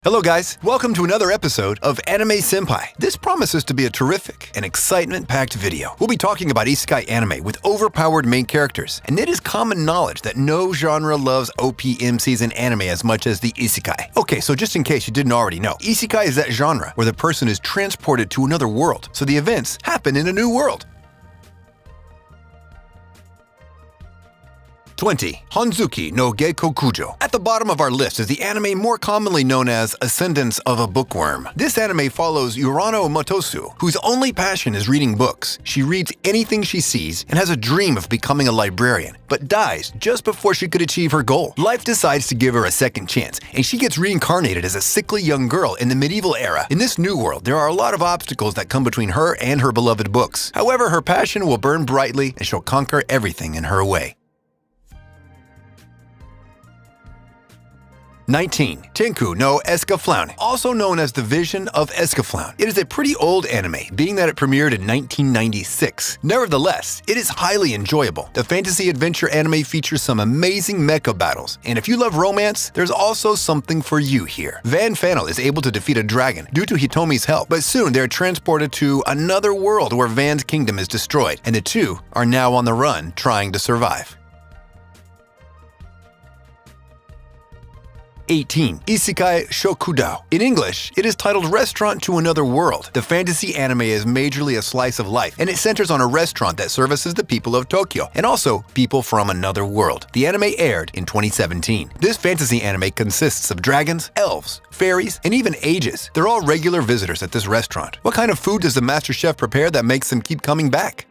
Hello guys, welcome to another episode of Anime Senpai. This promises to be a terrific and excitement-packed video. We'll be talking about Isekai anime with overpowered main characters, and it is common knowledge that no genre loves OPMCs in anime as much as the Isekai. Okay, so just in case you didn't already know, Isekai is that genre where the person is transported to another world, so the events happen in a new world. 20. Hanzuki no Geikokujo. At the bottom of our list is the anime more commonly known as Ascendance of a Bookworm. This anime follows Urano Motosu, whose only passion is reading books. She reads anything she sees and has a dream of becoming a librarian, but dies just before she could achieve her goal. Life decides to give her a second chance, and she gets reincarnated as a sickly young girl in the medieval era. In this new world, there are a lot of obstacles that come between her and her beloved books. However, her passion will burn brightly and she'll conquer everything in her way. 19. Tenku no Escaflowne, also known as The Vision of Escaflowne. It is a pretty old anime, being that it premiered in 1996. Nevertheless, it is highly enjoyable. The fantasy adventure anime features some amazing mecha battles, and if you love romance, there's also something for you here. Van Fannel is able to defeat a dragon due to Hitomi's help, but soon they're transported to another world where Van's kingdom is destroyed, and the two are now on the run trying to survive. 18. Isekai Shokudao. In English, it is titled Restaurant to Another World. The fantasy anime is majorly a slice of life, and it centers on a restaurant that services the people of Tokyo, and also people from another world. The anime aired in 2017. This fantasy anime consists of dragons, elves, fairies, and even ages. They're all regular visitors at this restaurant. What kind of food does the master chef prepare that makes them keep coming back?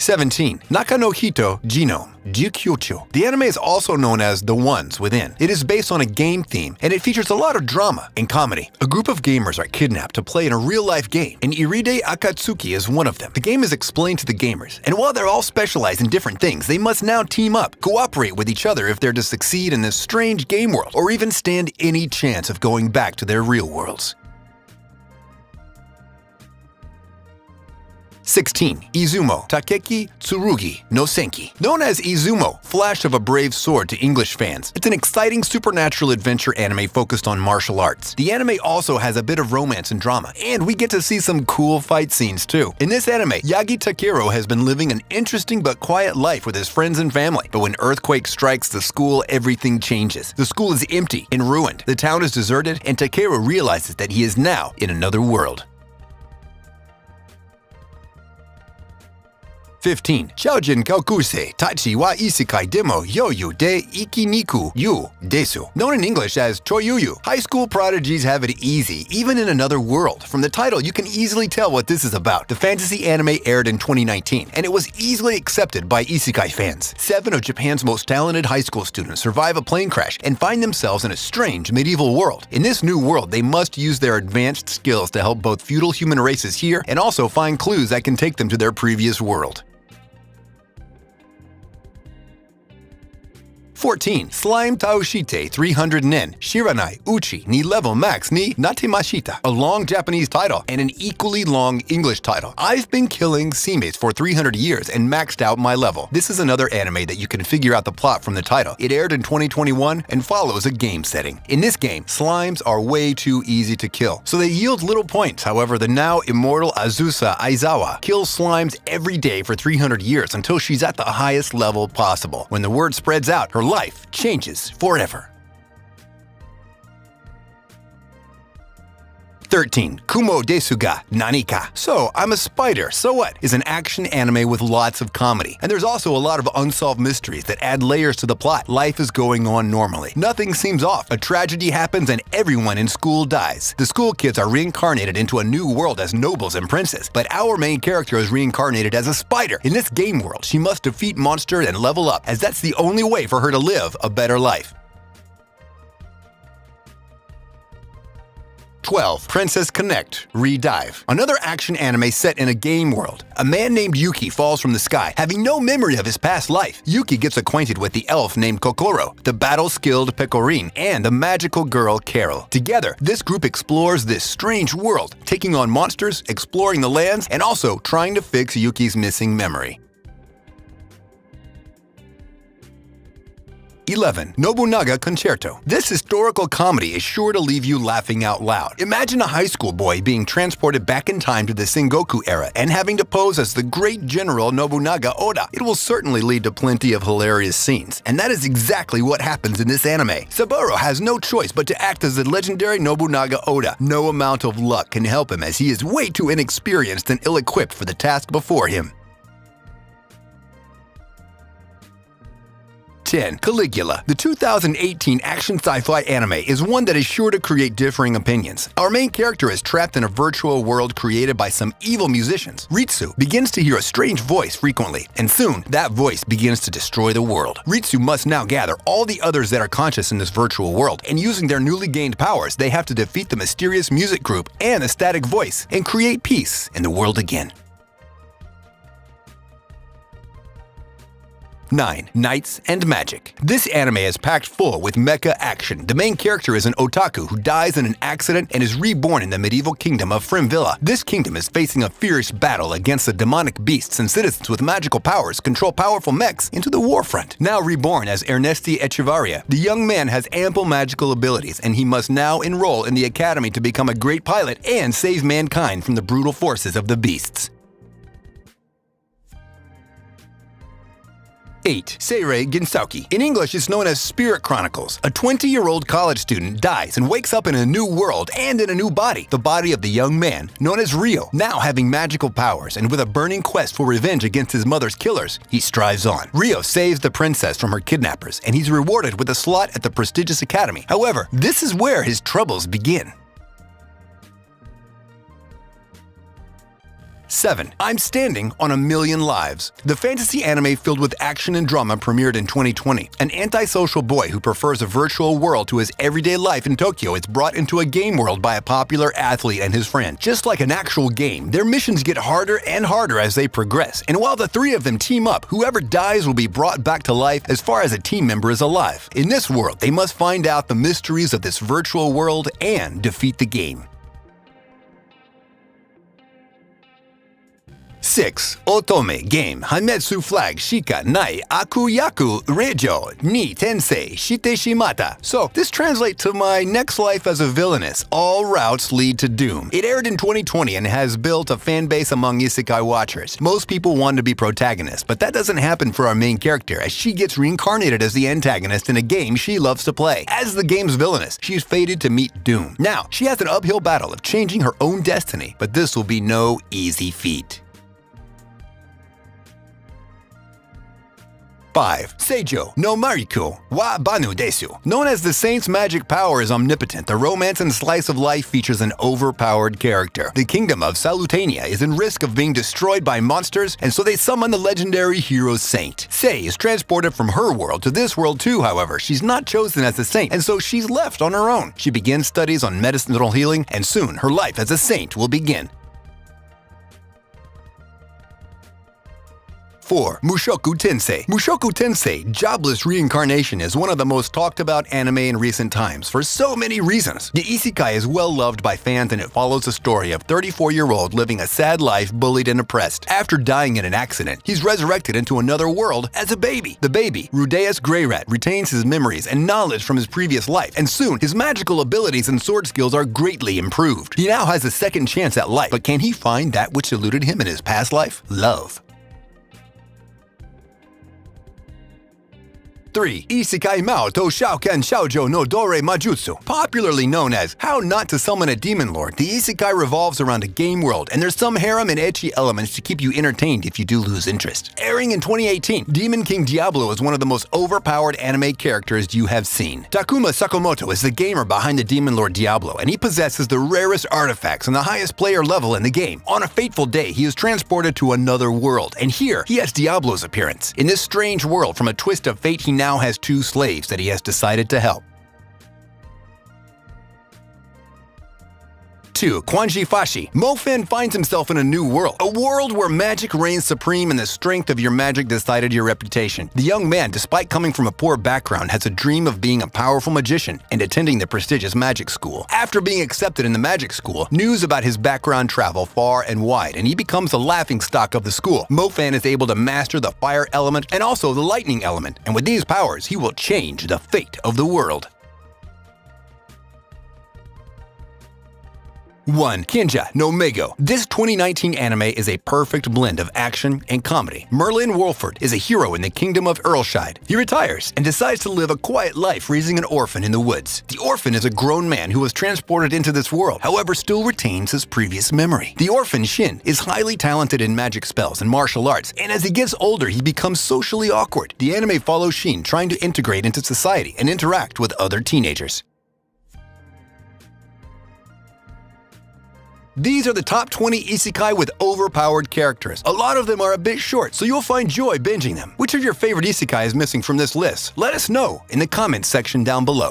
17. Nakanohito Genome Jukyocho. The anime is also known as The Ones Within. It is based on a game theme, and it features a lot of drama and comedy. A group of gamers are kidnapped to play in a real-life game, and Iride Akatsuki is one of them. The game is explained to the gamers, and while they're all specialized in different things, they must now team up, cooperate with each other if they're to succeed in this strange game world, or even stand any chance of going back to their real worlds. 16. Izumo Takeki Tsurugi no Senki. Known as Izumo, Flash of a Brave Sword to English fans, it's an exciting supernatural adventure anime focused on martial arts. The anime also has a bit of romance and drama, and we get to see some cool fight scenes too. In this anime, Yagi Takero has been living an interesting but quiet life with his friends and family, but when earthquake strikes the school, everything changes. The school is empty and ruined, the town is deserted, and Takero realizes that he is now in another world. 15. Shoujin Kokusei Tachi wa Isekai demo Yoyu de Ikiniku yu desu. Known in English as Choyuyu, high school prodigies have it easy, even in another world. From the title, you can easily tell what this is about. The fantasy anime aired in 2019, and it was easily accepted by Isekai fans. 7 of Japan's most talented high school students survive a plane crash and find themselves in a strange medieval world. In this new world, they must use their advanced skills to help both feudal human races here and also find clues that can take them to their previous world. 14. Slime Taoshite 300 Nen Shiranai Uchi ni Level Max ni Natemashita. A long Japanese title and an equally long English title. I've been killing Seamates for 300 years and maxed out my level. This is another anime that you can figure out the plot from the title. It aired in 2021 and follows a game setting. In this game, slimes are way too easy to kill, so they yield little points. However, the now immortal Azusa Aizawa kills slimes every day for 300 years until she's at the highest level possible. When the word spreads out, her life changes forever. 13. Kumo desu ga nanika. So, I'm a spider, so what? Is an action anime with lots of comedy. And there's also a lot of unsolved mysteries that add layers to the plot. Life is going on normally. Nothing seems off. A tragedy happens and everyone in school dies. The school kids are reincarnated into a new world as nobles and princes. But our main character is reincarnated as a spider. In this game world, she must defeat monsters and level up, as that's the only way for her to live a better life. 12. Princess Connect Redive. Another action anime set in a game world. A man named Yuki falls from the sky, having no memory of his past life. Yuki gets acquainted with the elf named Kokoro, the battle-skilled Pecorin, and the magical girl Carol. Together, this group explores this strange world, taking on monsters, exploring the lands, and also trying to fix Yuki's missing memory. 11. Nobunaga Concerto. This historical comedy is sure to leave you laughing out loud. Imagine a high school boy being transported back in time to the Sengoku era and having to pose as the great general Nobunaga Oda. It will certainly lead to plenty of hilarious scenes, and that is exactly what happens in this anime. Saburo has no choice but to act as the legendary Nobunaga Oda. No amount of luck can help him as he is way too inexperienced and ill-equipped for the task before him. 10. Caligula. The 2018 action sci-fi anime is one that is sure to create differing opinions. Our main character is trapped in a virtual world created by some evil musicians. Ritsu begins to hear a strange voice frequently, and soon that voice begins to destroy the world. Ritsu must now gather all the others that are conscious in this virtual world, and using their newly gained powers, they have to defeat the mysterious music group and the static voice, and create peace in the world again. 9. Knights and Magic. This anime is packed full with mecha action. The main character is an otaku who dies in an accident and is reborn in the medieval kingdom of Frimvilla. This kingdom is facing a fierce battle against the demonic beasts, and citizens with magical powers control powerful mechs into the warfront. Now reborn as Ernesti Echevarria, the young man has ample magical abilities, and he must now enroll in the academy to become a great pilot and save mankind from the brutal forces of the beasts. 8. Seirei Gensauki. In English, it's known as Spirit Chronicles. A 20-year-old college student dies and wakes up in a new world and in a new body, the body of the young man, known as Ryo. Now having magical powers and with a burning quest for revenge against his mother's killers, he strives on. Ryo saves the princess from her kidnappers, and he's rewarded with a slot at the prestigious academy. However, this is where his troubles begin. 7. I'm Standing on a Million Lives. The fantasy anime filled with action and drama premiered in 2020. An antisocial boy who prefers a virtual world to his everyday life in Tokyo is brought into a game world by a popular athlete and his friend. Just like an actual game, their missions get harder and harder as they progress, and while the three of them team up, whoever dies will be brought back to life as far as a team member is alive. In this world, they must find out the mysteries of this virtual world and defeat the game. 6. Otome Game Hametsu Flag Shika Nai Akuyaku Rejo ni Tensei Shite Shimata. So, this translates to my next life as a villainess. All routes lead to doom. It aired in 2020 and has built a fan base among Isekai watchers. Most people want to be protagonists, but that doesn't happen for our main character as she gets reincarnated as the antagonist in a game she loves to play. As the game's villainess, she's fated to meet doom. Now, she has an uphill battle of changing her own destiny, but this will be no easy feat. 5. Seijo no Mariku wa Banu Desu. Known as the saint's magic power is omnipotent, the romance and slice of life features an overpowered character. The kingdom of Salutania is in risk of being destroyed by monsters, and so they summon the legendary hero saint. Sei is transported from her world to this world too, however. She's not chosen as a saint, and so she's left on her own. She begins studies on medicinal healing, and soon her life as a saint will begin. 4. Mushoku Tensei. Mushoku Tensei, Jobless Reincarnation, is one of the most talked about anime in recent times for so many reasons. The isekai is well loved by fans and it follows the story of a 34-year-old living a sad life, bullied and oppressed. After dying in an accident, he's resurrected into another world as a baby. The baby, Rudeus Greyrat, retains his memories and knowledge from his previous life, and soon his magical abilities and sword skills are greatly improved. He now has a second chance at life, but can he find that which eluded him in his past life? Love. 3. Isekai Mao to Shouken Shoujo no Dore Majutsu. Popularly known as How Not to Summon a Demon Lord, the isekai revolves around a game world, and there's some harem and ecchi elements to keep you entertained if you do lose interest. Airing in 2018, Demon King Diablo is one of the most overpowered anime characters you have seen. Takuma Sakamoto is the gamer behind the Demon Lord Diablo, and he possesses the rarest artifacts and the highest player level in the game. On a fateful day, he is transported to another world, and here he has Diablo's appearance. In this strange world, from a twist of fate, he now has 2 slaves that he has decided to help. 2. Kwanji Fashi. Mofan finds himself in a new world. A world where magic reigns supreme and the strength of your magic decided your reputation. The young man, despite coming from a poor background, has a dream of being a powerful magician and attending the prestigious magic school. After being accepted in the magic school, news about his background travel far and wide, and he becomes the laughingstock of the school. Mofan is able to master the fire element and also the lightning element, and with these powers, he will change the fate of the world. 1. Kinja no Mego. This 2019 anime is a perfect blend of action and comedy. Merlin Wolford is a hero in the kingdom of Earlshide. He retires and decides to live a quiet life raising an orphan in the woods. The orphan is a grown man who was transported into this world, however still retains his previous memory. The orphan, Shin, is highly talented in magic spells and martial arts, and as he gets older, he becomes socially awkward. The anime follows Shin trying to integrate into society and interact with other teenagers. These are the top 20 isekai with overpowered characters. A lot of them are a bit short, so you'll find joy binging them. Which of your favorite isekai is missing from this list? Let us know in the comments section down below.